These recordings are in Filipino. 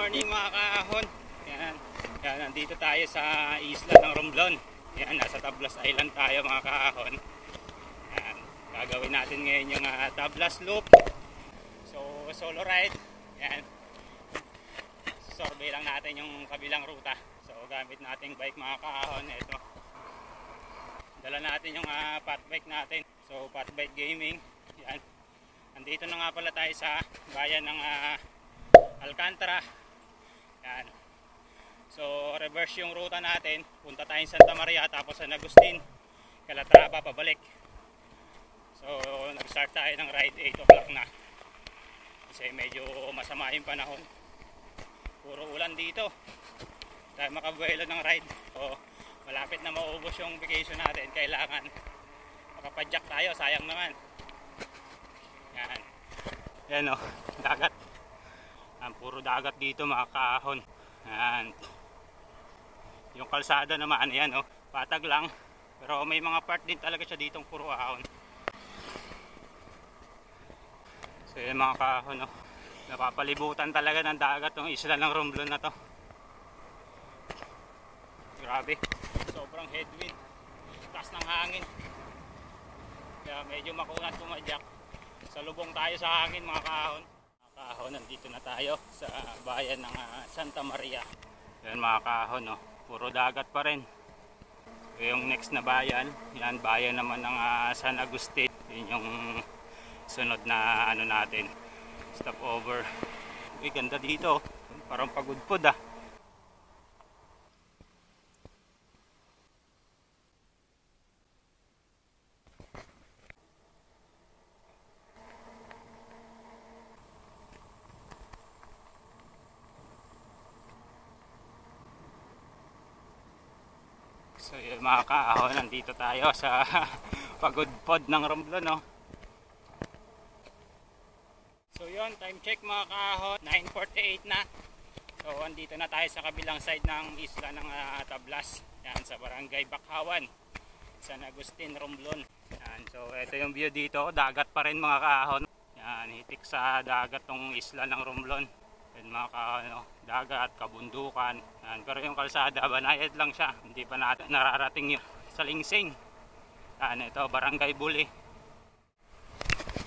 morning mga kaahon. Yan. Yan, nandito tayo sa isla ng Romblon. Yan, nasa Tablas Island tayo mga kaahon. Yan. Gagawin natin ngayon yung Tablas Loop. So, solo ride. Yan. Survey lang natin yung kabilang ruta. So, gamit nating bike mga kaahon. Ito. Dala natin yung fat bike natin. So, fat bike gaming. Yan. Nandito na nga pala tayo sa bayan ng Alcantara. Yan. So reverse yung ruta natin. Punta tayong Santa Maria tapos San Agustin, Calatrava pabalik. So nag-start tayo ng ride 8 o'clock na. Kasi medyo masama yung panahon. Puro ulan dito. Tayo makabuelo ng ride. So malapit na maubos yung vacation natin. Kailangan makapadyak tayo. Sayang naman. Yan. Yan o. Dagat. Puro dagat dito mga kaahon. Yan. Yung kalsada naman yan oh, patag lang. Pero may mga part din talaga siya ditong puro ahon. So yan mga kaahon oh. Napapalibutan talaga ng dagat yung isla ng Romblon na to. Grabe. Sobrang headwind. Taas ng hangin. Kaya medyo makunat pumadyak. Salubong tayo sa hangin mga kaahon. Kahon, nandito na tayo sa bayan ng Santa Maria. Yan mga kahon, no? Puro dagat pa rin. Yung next na bayan, yan bayan naman ng San Agustin. Yun yung sunod na ano natin, stopover. Uy, ganda dito. Parang pagudpod ah. So yun mga kaahon, nandito tayo sa pagudpod ng Romblon no? So yun, time check mga kaahon, 9:48 na. So andito na tayo sa kabilang side ng isla ng Tablas. Yan, sa barangay Bakhawan, San Agustin, Romblon. Yan, so ito yung view dito, dagat pa rin mga kaahon. Yan, hitik sa dagat tong isla ng Romblon. Yan mga kaahon, dagat, kabundukan. Yan, pero yung kalsada, banayad lang siya. Hindi pa natin nararating yung Salingsing. Yan, ito, Barangay Buli.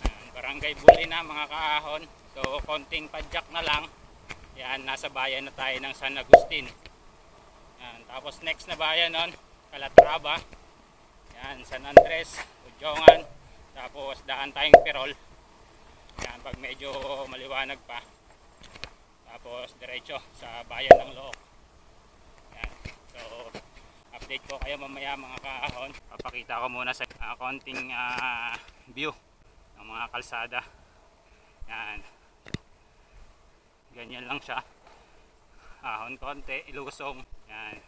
Yan, Barangay Buli na mga kaahon. So, konting padyak na lang. Yan, nasa bayan na tayo ng San Agustin. Yan, tapos next na bayan nun, Calatrava. Yan, San Andres, Udjongan. Tapos daan tayong Pirol. Yan, pag medyo maliwanag pa. Tapos diretso sa bayan ng Look. Yan. So update ko kayo mamaya mga kaahon. Papakita ko muna sa konting view ng mga kalsada. Yan. Ganyan lang siya. Ahon konti, ilusong. Yan.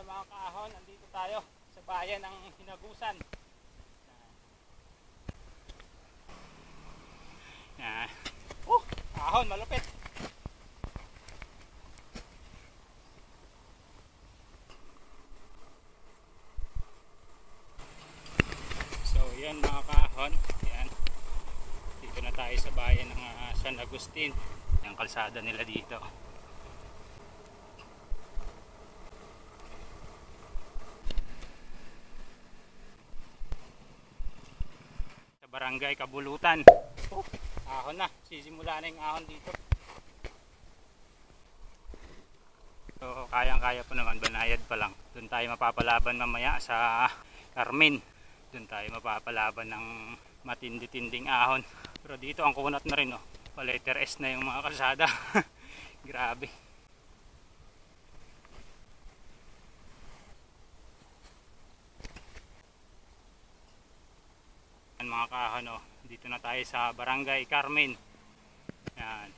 Mga kaahon, nandito tayo sa bayan ng Hinagusan. Yan. Ahon, malupit. So yan mga kaahon, yan. Dito na tayo sa bayan ng San Agustin. Yung kalsada nila dito. Barangay Kabulutan. Ahon na. Sisimula na yung ahon dito. So kayang-kaya po naman. Banayad pa lang. Doon tayo mapapalaban mamaya sa Carmen. Doon tayo mapapalaban ng matindi-tinding ahon. Pero dito ang kunat na rin. Pa-letter S na yung mga kalsada. Grabe. Mga kaahon, dito na tayo sa Barangay Carmen. Yan.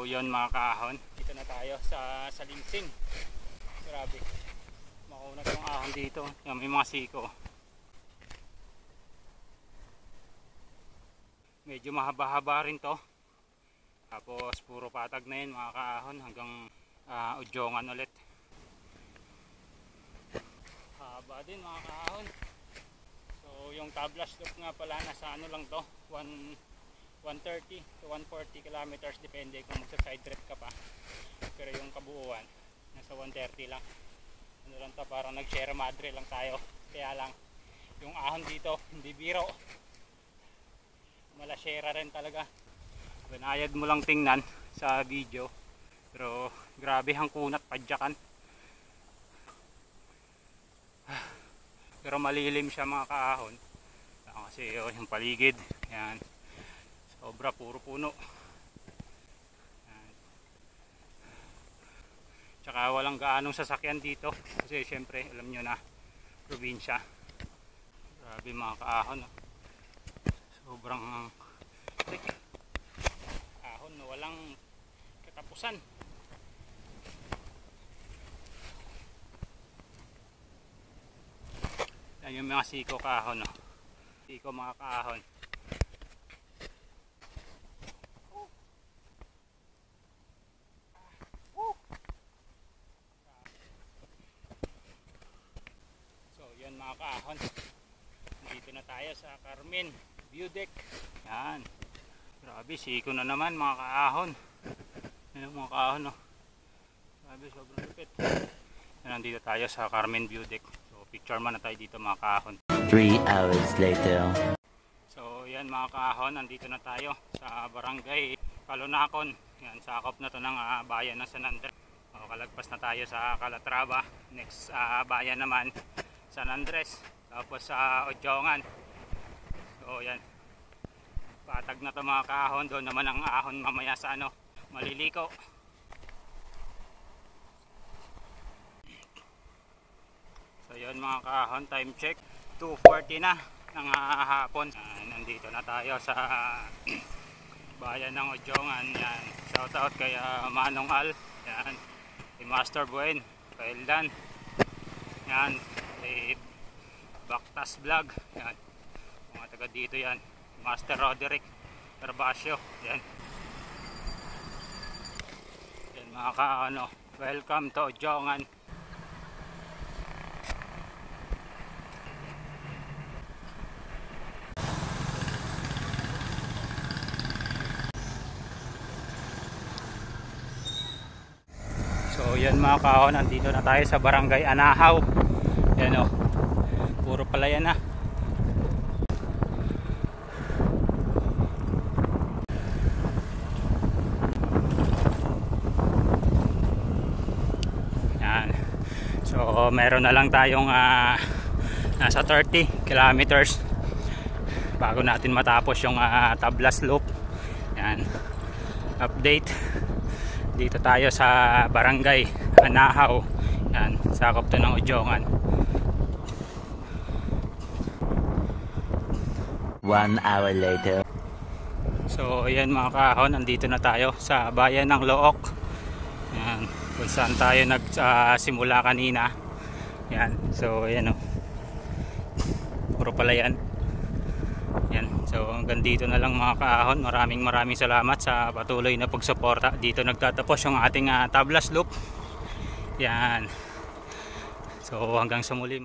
So yun mga kaahon, dito na tayo sa Salinsing. Grabe, makunag yung ahon dito. Yan, may mga siko. Medyo mahaba-haba rin to. Tapos puro patag na yun mga kaahon hanggang Udjongan ulit. Haba din mga kaahon. So yung Tablas Loop nga pala nasa ano lang to, 130 to 140 kilometers depende kung magsa side trip ka pa. Pero yung kabuuan nasa 130 lang. Ano lang to, parang nag-share madre lang tayo. Kaya lang yung ahon dito hindi biro. Malashera rin talaga. Banayad mo lang tingnan sa video. Pero grabe ang kunat, padyakan. Pero malilim siya mga kaahon. Kasi yung paligid, yan, sobra puro puno. Yan. Tsaka walang gaanong sasakyan dito. Kasi syempre alam nyo na, probinsya. Grabe mga kaahon. Sobrang ahon na walang katapusan. Yan yung mga siko kaahon, no? Siko mga kaahon. So yan mga kaahon, dito na tayo sa Carmen View Deck. Yan, grabe, siko na naman mga kaahon. Yan mga kaahon, no? Grabe, sobrang lupit. Yan, nandito tayo sa Carmen View Deck. So picture man na tayo dito mga kaahon. 3 hours later. So yan mga kaahon, nandito na tayo sa Barangay Calonacon. Yan, sakop na to ng bayan ng San Andres. O, kalagpas na tayo sa Calatrava. Next bayan naman San Andres. Tapos sa Udjongan. So yan, patag na to mga kaahon. Doon naman ang ahon mamaya sa ano, Maliliko. So yun mga kaahon, time check 2:40 na ng hapon. Nandito na tayo sa bayan ng Udjongan. Yan, shout out kay Manong Al. Yan, kay Master Buen, kay Eldan. Yan, kay Baktas Vlog. Yan, mga taga dito yan. Master Roderick Herbasio. Yan. Yan mga kaano, welcome to Udjongan. So yan mga kaahon, nandito na tayo sa Barangay Anahaw. Yan o, puro palayan na. Yan. So meron na lang tayong nasa 30 kilometers bago natin matapos yung Tablas Loop. Yan, update. Dito tayo sa Barangay Anahaw. Yan, sakop to ng Udjongan. 1 hour later. So ayan mga kaahon, nandito na tayo sa bayan ng Look. Yan, kung saan tayo nagsimula kanina. Yan, so ayan o, puro palayan. Yan, so hanggang dito na lang mga kaahon. Maraming salamat sa patuloy na pagsuporta. Dito nagtatapos yung ating Tablas Loop. Yan, so hanggang sa muli.